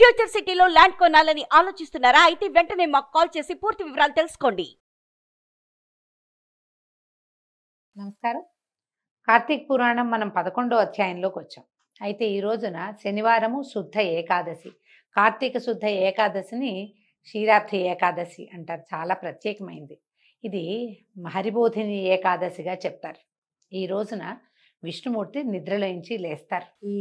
Future సిటీలో land కొనాలని ఆలోచిస్తున్నారా? అయితే వెంటనే మాకు కాల్ చేసి పూర్తి వివరాలు తెలుసుకోండి. నమస్కారం. కార్తీక పురాణం మనం 11వ అధ్యాయంలోకి వచ్చాం. అయితే ఈ రోజున శనివారము శుద్ధ ఏకాదశి. కార్తీక శుద్ధ ఏకాదశిని క్షీరాబ్ధి ఏకాదశి అంటారు. చాలా ప్రత్యేకమైంది. ఇది హరిబోధిని ఏకాదశిగా చెప్తారు. ఈ రోజున విష్ణుమూర్తి నిద్రలోంచి లేస్తారు. ఈ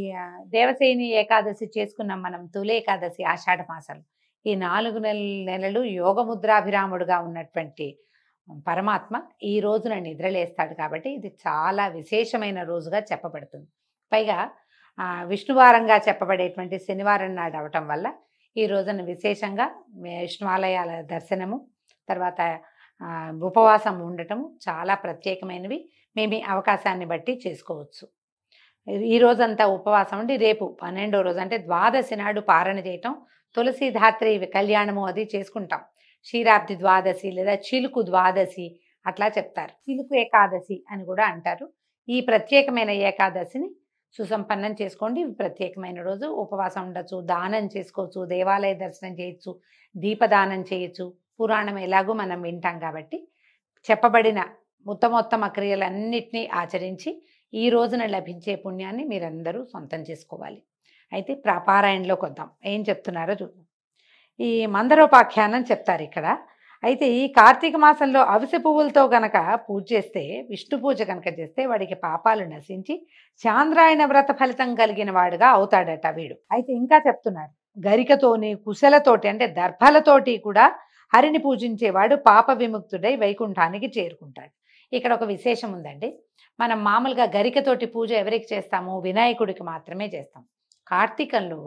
దేవసేని ఏకాదశి చేసుకున్నాం మనం. తొలి ఏకాదశి ఆషాఢ మాసంలో. ఈ 4 నెలలు యోగముద్రాభిరాముడుగా ఉన్నటువంటి పరమాత్మ ఈ రోజున నిద్రలేస్తాడు. కాబట్టి ఇది చాలా విశేషమైన రోజుగా చెప్పబడుతుంది. పైగా విష్ణువారంగా చెప్పబడేటువంటి శనివారం నాడు అవటం వల్ల ఈ రోజున విశేషంగా విష్ణువాలయాల దర్శనము, తర్వాత ఉపవాసం ఉండటము చాలా ప్రత్యేకమైనవి. మేము ఈ అవకాశాన్ని బట్టి చేసుకోవచ్చు. ఈ రోజంతా ఉపవాసం ఉండి రేపు 12వ రోజు అంటే ద్వాదశి నాడు పారణ చేయటం, తులసీధాత్రి కళ్యాణము అది చేసుకుంటాం. క్షీరాబ్ది ద్వాదశి లేదా చిలుకు ద్వాదశి అట్లా చెప్తారు. చిలుకు ఏకాదశి అని కూడా అంటారు. ఈ ప్రత్యేకమైన ఏకాదశిని సుసంపన్నం చేసుకోండి. ప్రత్యేకమైన రోజు ఉపవాసం ఉండొచ్చు, దానం చేసుకోవచ్చు, దేవాలయ దర్శనం చేయొచ్చు, దీపదానం చేయొచ్చు. పురాణం ఎలాగో మనం వింటాం కాబట్టి చెప్పబడిన ఉత్తమోత్తమ క్రియలన్నిటినీ ఆచరించి ఈ రోజున లభించే పుణ్యాన్ని మీరందరూ సొంతం చేసుకోవాలి. అయితే పారాయణలోకి వద్దాం. ఏం చెప్తున్నారో చూద్దాం. ఈ మందరోపాఖ్యానం చెప్తారు ఇక్కడ. అయితే ఈ కార్తీక మాసంలో అవిసె పువ్వులతో గనక పూజ చేస్తే, విష్ణు పూజ కనుక చేస్తే వాడికి పాపాలు నశించి చాంద్రాయణ వ్రత ఫలితం కలిగిన వాడుగా అవుతాడట వీడు. అయితే ఇంకా చెప్తున్నారు, గరికతోని కుశలతోటి అంటే దర్భలతోటి కూడా హరిని పూజించేవాడు పాప విముక్తుడై వైకుంఠానికి చేరుకుంటాడు. ఇక్కడ ఒక విశేషం ఉందండి. మనం మామూలుగా గరికతోటి పూజ ఎవరికి చేస్తాము? వినాయకుడికి మాత్రమే చేస్తాం. కార్తీకంలో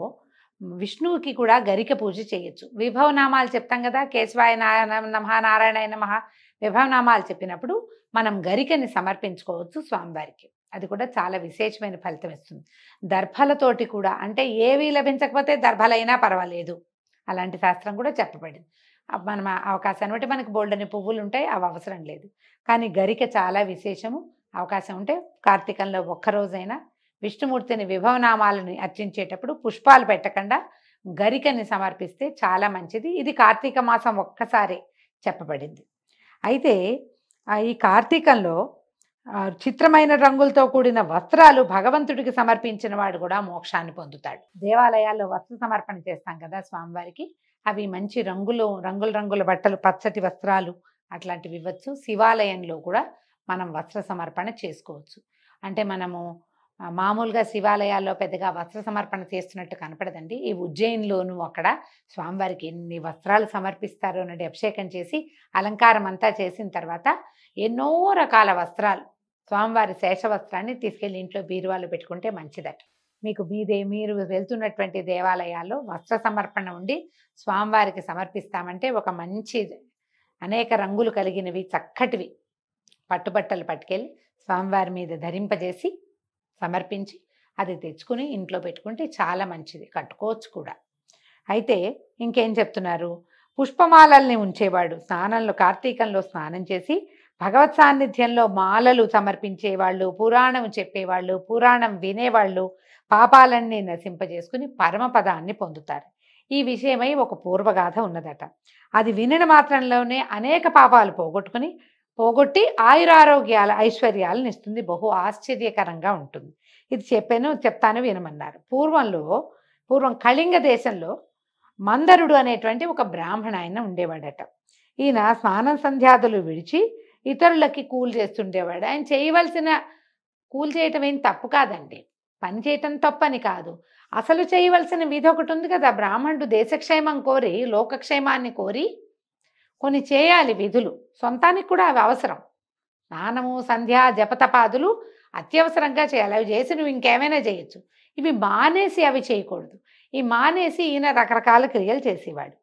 విష్ణువుకి కూడా గరిక పూజ చేయొచ్చు. విభవనామాలు చెప్తాం కదా, కేశవాయ నమః, నారాయణాయ నమః విభవనామాలు చెప్పినప్పుడు మనం గరికని సమర్పించుకోవచ్చు స్వామివారికి. అది కూడా చాలా విశేషమైన ఫలితం ఇస్తుంది. దర్భలతోటి కూడా అంటే ఏవి లభించకపోతే దర్భలైనా పర్వాలేదు, అలాంటి శాస్త్రం కూడా చెప్పబడింది. మనం అవకాశాన్ని బట్టి మనకు బోల్డని పువ్వులు ఉంటాయి, అవి అవసరం లేదు. కానీ గరిక చాలా విశేషము. అవకాశం ఉంటే కార్తీకంలో ఒక్కరోజైనా విష్ణుమూర్తిని విభవనామాలను అర్చించేటప్పుడు పుష్పాలు పెట్టకుండా గరికని సమర్పిస్తే చాలా మంచిది. ఇది కార్తీక మాసం ఒక్కసారి చెప్పబడింది. అయితే ఈ కార్తీకంలో చిత్రమైన రంగులతో కూడిన వస్త్రాలు భగవంతుడికి సమర్పించిన వాడు కూడా మోక్షాన్ని పొందుతాడు. దేవాలయాల్లో వస్త్ర సమర్పణ చేస్తాం కదా స్వామివారికి, అవి మంచి రంగుల బట్టలు, పచ్చటి వస్త్రాలు అట్లాంటివి ఇవ్వచ్చు. శివాలయంలో కూడా మనం వస్త్ర సమర్పణ చేసుకోవచ్చు. అంటే మనము మామూలుగా శివాలయాల్లో పెద్దగా వస్త్ర సమర్పణ చేస్తున్నట్టు కనపడదండి. ఈ ఉజ్జయిన్లోనూ అక్కడ స్వామివారికి ఎన్ని వస్త్రాలు సమర్పిస్తారు అన్నది అభిషేకం చేసి అలంకారం అంతా చేసిన తర్వాత ఎన్నో రకాల వస్త్రాలు, స్వామివారి శేష వస్త్రాన్ని తీసుకెళ్ళి ఇంట్లో బీరువాలో పెట్టుకుంటే మంచిదట. మీరు వెళ్తున్నటువంటి దేవాలయాల్లో వస్త్ర సమర్పణ ఉండి స్వామివారికి సమర్పిస్తామంటే ఒక మంచి అనేక రంగులు కలిగినవి చక్కటివి పట్టుబట్టలు పట్టుకెళ్ళి స్వామివారి మీద ధరింపజేసి సమర్పించి అది తెచ్చుకుని ఇంట్లో పెట్టుకుంటే చాలా మంచిది, కట్టుకోవచ్చు కూడా. అయితే ఇంకేం చెప్తున్నారు, పుష్పమాలల్ని ఉంచేవాడు కార్తీకంలో స్నానం చేసి భగవత్ సాన్నిధ్యంలో మాలలు సమర్పించేవాళ్ళు, పురాణం చెప్పేవాళ్ళు, పురాణం వినేవాళ్ళు పాపాలన్నీ నశింపజేసుకుని పరమపదాన్ని పొందుతారు. ఈ విషయమై ఒక పూర్వగాథ ఉన్నదట. అది వినిన మాత్రంలోనే అనేక పాపాలు పోగొట్టి ఐశ్వర్యాలను ఇస్తుంది. బహు ఆశ్చర్యకరంగా ఉంటుంది. ఇది చెప్తాను వినమన్నారు. పూర్వం కళింగ దేశంలో మందరుడు అనేటువంటి ఒక బ్రాహ్మణ ఆయన ఉండేవాడట. ఈయన స్నానం సంధ్యాదులు విడిచి ఇతరులకి కూలి చేస్తుండేవాడు. ఆయన చేయవలసిన కూలి చేయటం ఏం తప్పు కాదండి, పని చేయటం తప్పని కాదు. అసలు చేయవలసిన విధి ఒకటి ఉంది కదా. బ్రాహ్మణుడు దేశక్షేమం కోరి, లోకక్షేమాన్ని కోరి కొన్ని చేయాలి విధులు. సొంతానికి కూడా అవి అవసరం. స్నానము, సంధ్య, జపతపాదులు అత్యవసరంగా చేయాలి. అవి చేసి నువ్వు ఇంకేమైనా చేయొచ్చు. ఇవి మానేసి అవి చేయకూడదు. ఈ మానేసి ఈయన రకరకాల క్రియలు చేసేవాడు.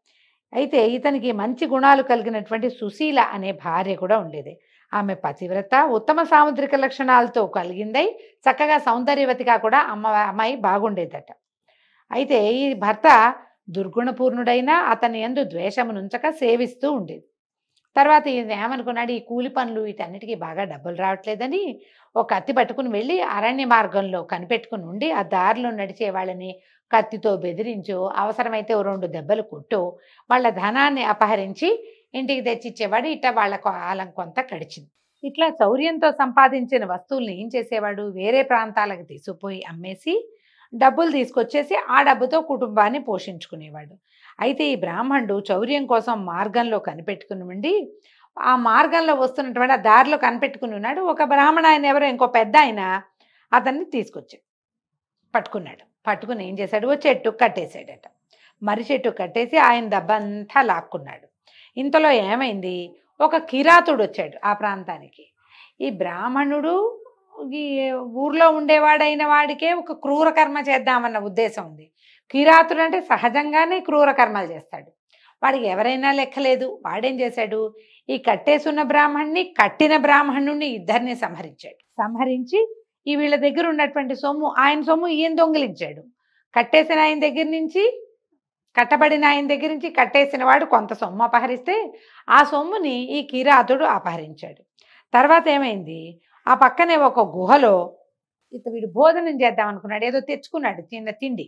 అయితే ఇతనికి మంచి గుణాలు కలిగినటువంటి సుశీల అనే భార్య కూడా ఉండేది. ఆమె పతివ్రత, ఉత్తమ సాముద్రిక లక్షణాలతో కలిగిందై చక్కగా సౌందర్యవతిగా కూడా అమ్మాయి బాగుండేదట. అయితే ఈ భర్త దుర్గుణపూర్ణుడైనా అతని యందు ద్వేషమునుంచక సేవిస్తూ ఉండేది. తర్వాత ఈయన ఏమనుకున్నాడు, ఈ కూలి పనులు వీటన్నిటికీ బాగా డబ్బులు రావట్లేదని ఒక కత్తి పట్టుకుని వెళ్ళి అరణ్య మార్గంలో కనిపెట్టుకుని ఉండి ఆ దారిలో నడిచే వాళ్ళని కత్తితో బెదిరించో, అవసరమైతే ఓ 2 దెబ్బలు కొట్టో వాళ్ళ ధనాన్ని అపహరించి ఇంటికి తెచ్చిచ్చేవాడు. ఇట్లా వాళ్ళ కాలం కొంత గడిచింది. ఇట్లా చౌర్యంతో సంపాదించిన వస్తువుల్ని ఏం చేసేవాడు, వేరే ప్రాంతాలకు తీసుకుపోయి అమ్మేసి డబ్బులు తీసుకొచ్చేసి ఆ డబ్బుతో కుటుంబాన్ని పోషించుకునేవాడు. అయితే ఈ బ్రాహ్మణుడు చౌర్యం కోసం మార్గంలో కనిపెట్టుకుని ఉండి, ఆ మార్గంలో వస్తున్నటువంటి ఆ దారిలో కనిపెట్టుకుని ఉన్నాడు. ఒక బ్రాహ్మణ ఆయన ఎవరో ఇంకో పెద్ద ఆయన అతన్ని తీసుకొచ్చాడు, పట్టుకున్నాడు. పట్టుకుని ఏం చేశాడు, ఓ చెట్టు కట్టేశాడట. మర్రి చెట్టు కట్టేసి ఆయన దెబ్బంతా లాక్కున్నాడు. ఇంతలో ఏమైంది, ఒక కిరాతుడు వచ్చాడు ఆ ప్రాంతానికి. ఈ బ్రాహ్మణుడు ఈ ఊర్లో ఉండేవాడైన వాడికే ఒక క్రూర కర్మ చేద్దామన్న ఉద్దేశం ఉంది. కిరాతుడు అంటే సహజంగానే క్రూర కర్మలు చేస్తాడు. వాడికి ఎవరైనా లెక్కలేదు. వాడేం చేశాడు, ఈ కట్టేసున్న బ్రాహ్మణ్ణి కట్టిన బ్రాహ్మణుణ్ణి ఇద్దరిని సంహరించాడు. సంహరించి ఈ వీళ్ళ దగ్గర ఉన్నటువంటి సొమ్ము, ఆయన సొమ్ము ఈయన దొంగిలించాడు. కట్టేసిన ఆయన దగ్గర నుంచి, కట్టబడిన ఆయన దగ్గర నుంచి కట్టేసిన వాడు కొంత సొమ్ము అపహరిస్తే ఆ సొమ్ముని ఈ కిరాతుడు అపహరించాడు. తర్వాత ఏమైంది, ఆ పక్కనే ఒక గుహలో వీడు భోజనం చేద్దాం అనుకున్నాడు. ఏదో తెచ్చుకున్నాడు తిండి.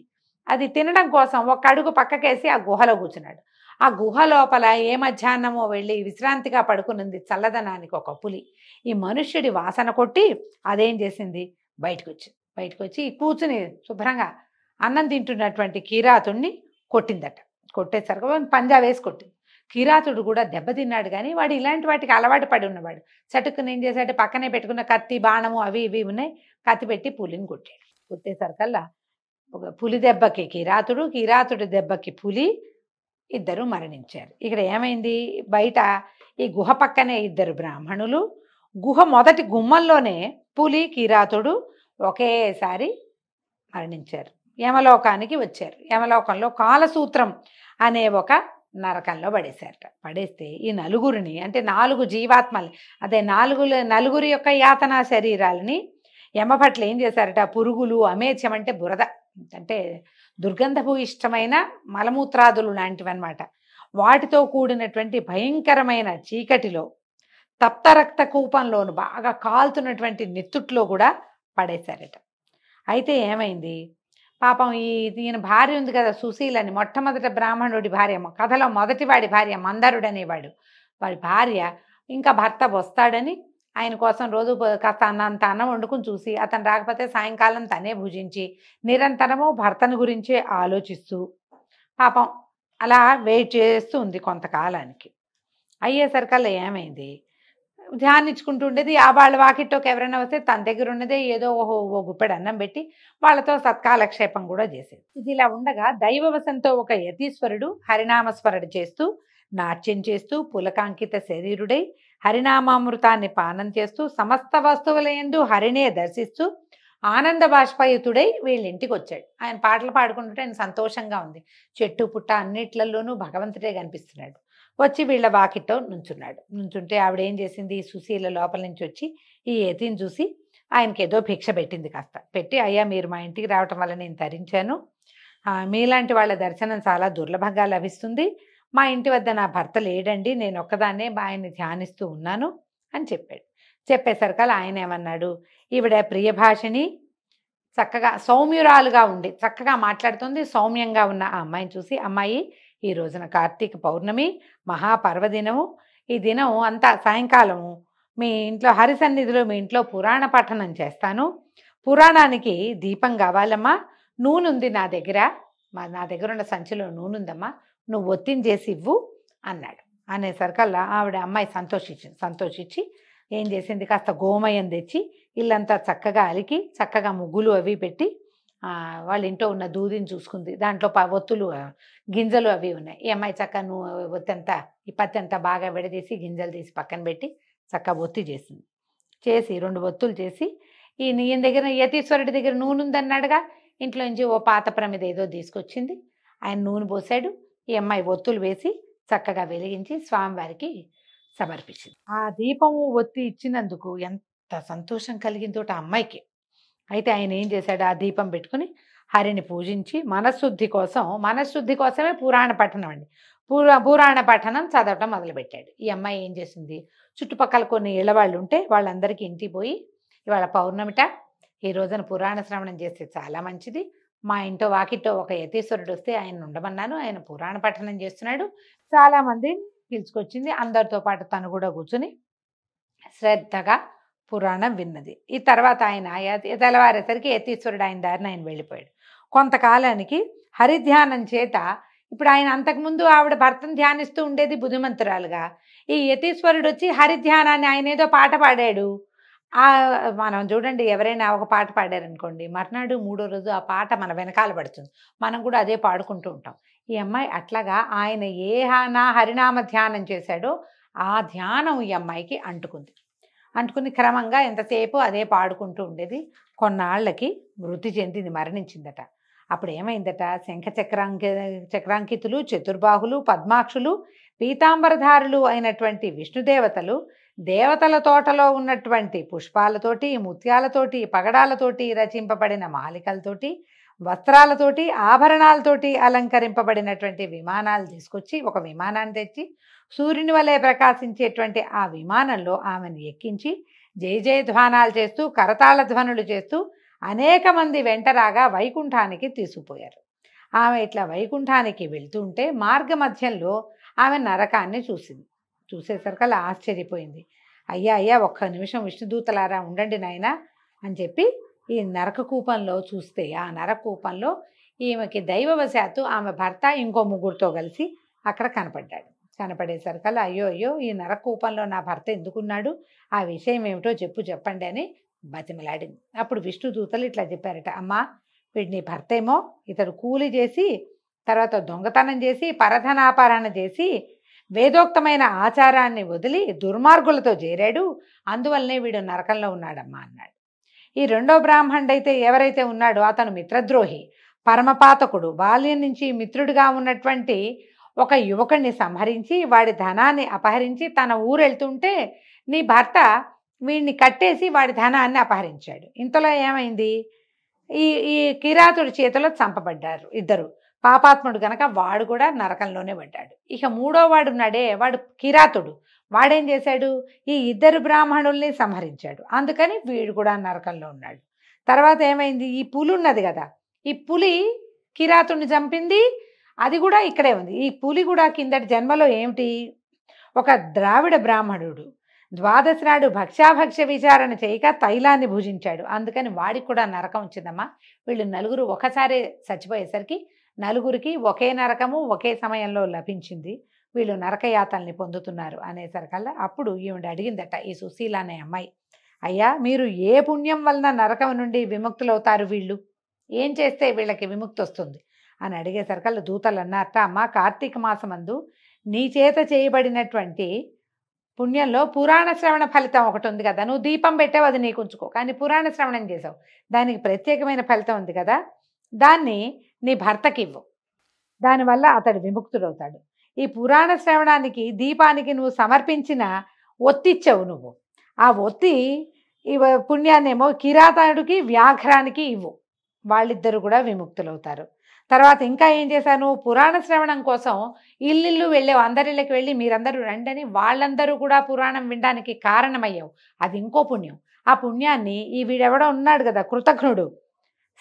అది తినడం కోసం ఒక అడుగు పక్కకేసి ఆ గుహలో కూర్చున్నాడు. ఆ గుహ లోపల ఏ మధ్యాహ్నమో వెళ్ళి విశ్రాంతిగా పడుకున్నది చల్లదనానికి ఒక పులి. ఈ మనుష్యుడి వాసన కొట్టి అదేం చేసింది, బయటకు వచ్చి కూర్చుని శుభ్రంగా అన్నం తింటున్నటువంటి కిరాతుడిని కొట్టిందట. కొట్టేసరికి పంజా వేసి కొట్టింది. కిరాతుడు కూడా దెబ్బతిన్నాడు. కానీ వాడు ఇలాంటి వాటికి అలవాటు పడి ఉన్నవాడు. చటుక్కుని ఏం చేశాడు, పక్కనే పెట్టుకున్న కత్తి బాణము అవి ఇవి ఉన్నాయి, కత్తి పెట్టి పులిని కొట్టాడు. కొట్టేసరికల్లా ఒక పులి దెబ్బకి కిరాతుడు, కిరాతుడి దెబ్బకి పులి, ఇద్దరు మరణించారు. ఇక్కడ ఏమైంది, బయట ఈ గుహ పక్కనే ఇద్దరు బ్రాహ్మణులు, గుహ మొదటి గుమ్మంలోనే పులి కిరాతుడు ఒకేసారి మరణించారు. యమలోకానికి వచ్చారు. యమలోకంలో కాలసూత్రం అనే ఒక నరకంలో పడేశారట. పడేస్తే ఈ నలుగురిని, అంటే 4 జీవాత్మలు, అదే నలుగురి యొక్క యాతనా శరీరాలని యమభట్లు ఏం చేశారట, పురుగులు, అమేధ్యం అంటే బురద, అంటే దుర్గంధపు ఇష్టమైన మలమూత్రాదులు లాంటివి అన్నమాట, వాటితో కూడినటువంటి భయంకరమైన చీకటిలో, తప్త రక్త కూపంలోను బాగా కాలుతున్నటువంటి నెత్తుట్లో కూడా పడేశారట. అయితే ఏమైంది, పాపం ఈయన భార్య ఉంది కదా సుశీలని, మొట్టమొదటి బ్రాహ్మణుడి భార్య, కథలో మొదటి వాడి భార్య మందరుడు అనేవాడు, వాడి భార్య ఇంకా భర్త వస్తాడని ఆయన కోసం రోజు కాస్త అంత అన్నం వండుకుని చూసి, అతను రాకపోతే సాయంకాలం తనే భుజించి నిరంతరము భర్తను గురించే ఆలోచిస్తూ పాపం అలా వెయిట్ చేస్తూ ఉంది కొంతకాలానికి. అయ్యేసరికల్లా ఏమైంది, ధ్యానించుకుంటూ ఉండేది. ఆ వాళ్ళ వాకిట్లోకి ఎవరైనా వస్తే తన దగ్గర ఉన్నదే ఏదో ఓ గుప్పెడు అన్నం పెట్టి వాళ్ళతో సత్కాలక్షేపం కూడా చేసేది. ఇది ఇలా ఉండగా దైవవశంతో ఒక యతీశ్వరుడు హరినామస్మరణ చేస్తూ, నాట్యం చేస్తూ, పులకాంకిత శరీరుడై హరినామామృతాన్ని పానం చేస్తూ, సమస్త వస్తువులందు హరినే దర్శిస్తూ ఆనంద బాష్పయుతుడై వీళ్ళ ఇంటికి వచ్చాడు. ఆయన పాటలు పాడుకుంటుంటే ఆయన సంతోషంగా ఉంది. చెట్టు పుట్ట అన్నిట్లలోనూ భగవంతుడే కనిపిస్తున్నాడు. వచ్చి వీళ్ళ వాకిట్లో నుంచుంటే ఆవిడ ఏం చేసింది, సుశీల లోపల నుంచి వచ్చి ఈ యతిని చూసి ఆయనకి ఏదో భిక్ష పెట్టింది. కాస్త పెట్టి, అయ్యా మీరు మా ఇంటికి రావటం వల్ల నేను తరించాను, మీలాంటి వాళ్ళ దర్శనం చాలా దుర్లభంగా లభిస్తుంది, మా ఇంటి వద్ద నా భర్త లేడండి, నేను ఒక్కదాన్నే ఆయన్ని ధ్యానిస్తూ ఉన్నాను అని చెప్పాడు. చెప్పేసరికల్లా ఆయన ఏమన్నాడు, ఈవిడ ప్రియభాషిణి, చక్కగా సౌమ్యురాలుగా ఉండి చక్కగా మాట్లాడుతుంది, సౌమ్యంగా ఉన్న ఆ అమ్మాయిని చూసి, అమ్మాయి ఈ రోజున కార్తీక పౌర్ణమి మహాపర్వదినము, ఈ దినం అంతా సాయంకాలము మీ ఇంట్లో హరి సన్నిధిలో మీ ఇంట్లో పురాణ పఠనం చేస్తాను, పురాణానికి దీపం కావాలమ్మా, నూనె ఉంది నా దగ్గర ఉన్న సంచిలో నూనె ఉందమ్మా, నువ్వు ఒత్తిని చేసి ఇవ్వు అన్నాడు. అనేసరికల్లా ఆవిడ అమ్మాయి సంతోషించి ఏం చేసింది, కాస్త గోమయం తెచ్చి ఇల్లంతా చక్కగా అలికి చక్కగా ముగ్గులు అవి పెట్టి వాళ్ళ ఇంట్లో ఉన్న దూదిని చూసుకుంది. దాంట్లో ఒత్తులు గింజలు అవి ఉన్నాయి. ఈ అమ్మాయి చక్కగా ఒత్తంతా ఈ పత్తి అంతా బాగా విడదీసి గింజలు తీసి పక్కన పెట్టి చక్కగా ఒత్తి చేసింది. చేసి 2 ఒత్తులు చేసి ఈయన దగ్గర యతీశ్వరుడి దగ్గర నూనె ఉందన్నాడుగా, ఇంట్లో నుంచి ఓ పాత ప్రమిద ఏదో తీసుకొచ్చింది. ఆయన నూనె పోసాడు. ఈ అమ్మాయి ఒత్తులు వేసి చక్కగా వెలిగించి స్వామివారికి సమర్పించింది. ఆ దీపము ఒత్తి ఇచ్చినందుకు ఎంత సంతోషం కలిగిందో ఆ అమ్మాయికి. అయితే ఆయన ఏం చేశాడు, ఆ దీపం పెట్టుకుని హరిని పూజించి మనశ్శుద్ధి కోసమే పురాణ పఠనం అండి, పురాణ పఠనం చదవటం మొదలుపెట్టాడు. ఈ అమ్మాయి ఏం చేసింది, చుట్టుపక్కల కొన్ని ఇళ్ళవాళ్ళు ఉంటే వాళ్ళందరికీ ఇంటికి పోయి, ఇవాళ పౌర్ణమిట, ఈ రోజున పురాణ శ్రవణం చేస్తే చాలా మంచిది, మా ఇంటో వాకిట్టో ఒక యతీశ్వరుడు వస్తే ఆయన ఉండమన్నాను. ఆయన పురాణ పఠనం చేస్తున్నాడు. చాలామంది పిలుచుకొచ్చింది. అందరితో పాటు తను కూడా కూర్చుని శ్రద్ధగా పురాణం విన్నది. ఈ తర్వాత ఆయన తెల్లవారేసరికి యతీశ్వరుడు ఆయన దారిని ఆయన వెళ్ళిపోయాడు. కొంతకాలానికి హరిధ్యానం చేత ఇప్పుడు ఆయన అంతకుముందు ఆవిడ భర్తను ధ్యానిస్తూ ఉండేది బుద్ధిమంతురాలుగా. ఈ యతీశ్వరుడు వచ్చి హరిధ్యానాన్ని ఆయన ఏదో పాట పాడాడు. మనం చూడండి, ఎవరైనా ఒక పాట పాడారనుకోండి, మర్నాడు మూడో రోజు ఆ పాట మన వెనకాల పడుతుంది. మనం కూడా అదే పాడుకుంటూ ఉంటాం. ఈ అమ్మాయి అట్లాగా ఆయన ఏ హరినామ ధ్యానం చేశాడో ఆ ధ్యానం ఈ అమ్మాయికి అంటుకుని క్రమంగా ఎంతసేపు అదే పాడుకుంటూ ఉండేది. కొన్నాళ్ళకి మృతి చెందింది, మరణించిందట. అప్పుడు ఏమైందట, శంఖ చక్రాంకితులు, చతుర్బాహులు, పద్మాక్షులు, పీతాంబరధారులు అయినటువంటి విష్ణుదేవతలు దేవతల తోటలో ఉన్నటువంటి పుష్పాలతోటి, ముత్యాలతోటి, పగడాలతోటి రచింపబడిన మాలికలతోటి, వస్త్రాలతోటి, ఆభరణాలతోటి అలంకరింపబడినటువంటి విమానాలు తీసుకొచ్చి ఒక విమానాన్ని తెచ్చి సూర్యుని వలె ప్రకాశించేటువంటి ఆ విమానంలో ఆమెను ఎక్కించి జయ జయధ్వానాలు చేస్తూ కరతాళ ధ్వనులు చేస్తూ అనేక మంది వెంటరాగా వైకుంఠానికి తీసుకుపోయారు. ఆమె ఇట్లా వైకుంఠానికి వెళ్తుంటే మార్గ మధ్యంలో ఆమె నరకాన్ని చూసేసరికల్లా ఆశ్చర్యపోయింది. అయ్యా ఒక్క నిమిషం విష్ణుదూతలారా ఉండండి నాయన అని చెప్పి ఈ నరకకూపంలో చూస్తే ఆ నరకూపంలో ఈమెకి దైవవశాత్తు ఆమె భర్త ఇంకో ముగ్గురితో కలిసి అక్కడ కనపడేసరికల్లా అయ్యో ఈ నరకూపంలో నా భర్త ఎందుకున్నాడు, ఆ విషయం ఏమిటో చెప్పండి అని బతిమలాడింది. అప్పుడు విష్ణుదూతలు ఇట్లా చెప్పారట, అమ్మా వీడు నీ భర్త ఏమో, ఇతడు కూలి చేసి తర్వాత దొంగతనం చేసి పరధనాపరణ చేసి వేదోక్తమైన ఆచారాన్ని వదిలి దుర్మార్గులతో చేరాడు, అందువల్లనే వీడు నరకంలో ఉన్నాడమ్మా అన్నాడు. ఈ రెండో బ్రాహ్మణుడైతే ఎవరైతే ఉన్నాడో అతను మిత్రద్రోహి, పరమపాతకుడు. బాల్యం నుంచి మిత్రుడిగా ఉన్నటువంటి ఒక యువకుడిని సంహరించి వాడి ధనాన్ని అపహరించి తన ఊరెళ్తుంటే నీ భర్త వీడిని కట్టేసి వాడి ధనాన్ని అపహరించాడు. ఇంతలో ఏమైంది, ఈ కిరాతుడి చేతిలో చంపబడ్డారు ఇద్దరు. పాపాత్ముడు గనక వాడు కూడా నరకంలోనే పడ్డాడు. ఇక మూడో వాడు ఉన్నాడే, వాడు కిరాతుడు. వాడేం చేశాడు, ఈ ఇద్దరు బ్రాహ్మణుల్ని సంహరించాడు. అందుకని వీడు కూడా నరకంలో ఉన్నాడు. తర్వాత ఏమైంది, ఈ పులి ఉన్నది కదా, ఈ పులి కిరాతుడిని చంపింది, అది కూడా ఇక్కడే ఉంది. ఈ పులి కూడా కిందటి జన్మలో ఏమిటి, ఒక ద్రావిడ బ్రాహ్మణుడు ద్వాదశి నాడు భక్ష్యాభక్ష్య విచారణ చేయక తైలాన్ని భుజించాడు. అందుకని వాడికి కూడా నరకం వచ్చిందమ్మా. వీళ్ళు నలుగురు ఒకసారి చచ్చిపోయేసరికి నలుగురికి ఒకే నరకము ఒకే సమయంలో లభించింది. వీళ్ళు నరకయాతల్ని పొందుతున్నారు అనేసరికల్లా అప్పుడు ఈవిడ అడిగిందట ఈ సుశీల అనే అమ్మాయి, అయ్యా మీరు ఏ పుణ్యం వలన నరకం నుండి విముక్తులవుతారు, వీళ్ళు ఏం చేస్తే వీళ్ళకి విముక్తి వస్తుంది అని అడిగేసరికల్లా దూతలు అన్నారట, అమ్మ కార్తీక మాసమందు నీ చేత చేయబడినటువంటి పుణ్యంలో పురాణ శ్రవణ ఫలితం ఒకటి ఉంది కదా, నువ్వు దీపం పెట్టావు అది నీకు ఉంచుకో, కానీ పురాణ శ్రవణం చేసావు దానికి ప్రత్యేకమైన ఫలితం ఉంది కదా, దాన్ని నీ భర్తకి ఇవ్వు, దానివల్ల అతడు విముక్తుడవుతాడు. ఈ పురాణ శ్రవణానికి దీపానికి నువ్వు సమర్పించిన ఒత్తిచ్చావు, నువ్వు ఆ ఒత్తి పుణ్యాన్నేమో కిరాతుడికి వ్యాఘ్రానికి ఇవ్వు, వాళ్ళిద్దరు కూడా విముక్తులవుతారు. తర్వాత ఇంకా ఏం చేశాను, పురాణ శ్రవణం కోసం ఇల్లు వెళ్ళావు, అందరిళ్ళకి వెళ్ళి మీరందరూ రండని వాళ్ళందరూ కూడా పురాణం వినడానికి కారణమయ్యావు, అది ఇంకో పుణ్యం. ఆ పుణ్యాన్ని ఈ వీడెవడో ఉన్నాడు కదా కృతఘ్నుడు,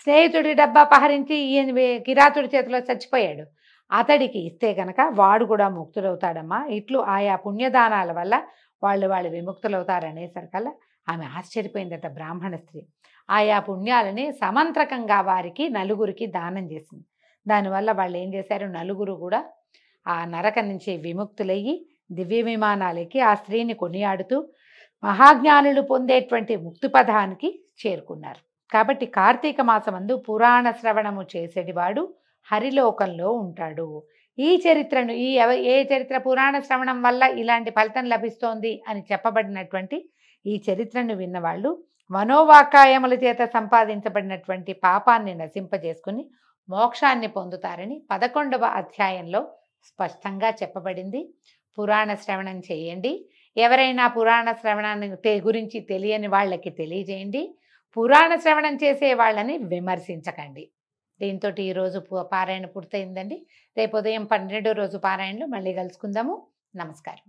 స్నేహితుడి డబ్బా అపహరించి ఈయన కిరాతుడి చేతిలో చచ్చిపోయాడు, అతడికి ఇస్తే కనుక వాడు కూడా ముక్తులవుతాడమ్మా. ఇట్లు ఆయా పుణ్యదానాల వల్ల వాళ్ళు విముక్తులవుతారనేసరికల్లా ఆమె ఆశ్చర్యపోయిందట బ్రాహ్మణ స్త్రీ. ఆయా పుణ్యాలని సమంత్రకంగా వారికి నలుగురికి దానం చేసింది. దానివల్ల వాళ్ళు ఏం చేశారు, నలుగురు కూడా ఆ నరకం నుంచి విముక్తులయ్యి దివ్య విమానాలకి ఆ స్త్రీని కొనియాడుతూ మహాజ్ఞానులు పొందేటువంటి ముక్తి పదానికి చేరుకున్నారు. కాబట్టి కార్తీక మాసమందు పురాణ శ్రవణము చేసేటివాడు హరిలోకంలో ఉంటాడు. ఈ చరిత్రను ఏ చరిత్ర పురాణ శ్రవణం వల్ల ఇలాంటి ఫలితం లభిస్తోంది అని చెప్పబడినటువంటి ఈ చరిత్రను విన్నవాళ్ళు మనోవాకాయముల చేత సంపాదించబడినటువంటి పాపాన్ని నశింపజేసుకుని మోక్షాన్ని పొందుతారని 11వ అధ్యాయంలో స్పష్టంగా చెప్పబడింది. పురాణ శ్రవణం చేయండి. ఎవరైనా పురాణ శ్రవణాన్ని గురించి తెలియని వాళ్ళకి తెలియజేయండి. పురాణ శ్రవణం చేసే వాళ్ళని విమర్శించకండి. దీంతో ఈరోజు పారాయణ పూర్తయిందండి. రేపు ఉదయం 12వ రోజు పారాయణలో మళ్ళీ కలుసుకుందాము. నమస్కారం.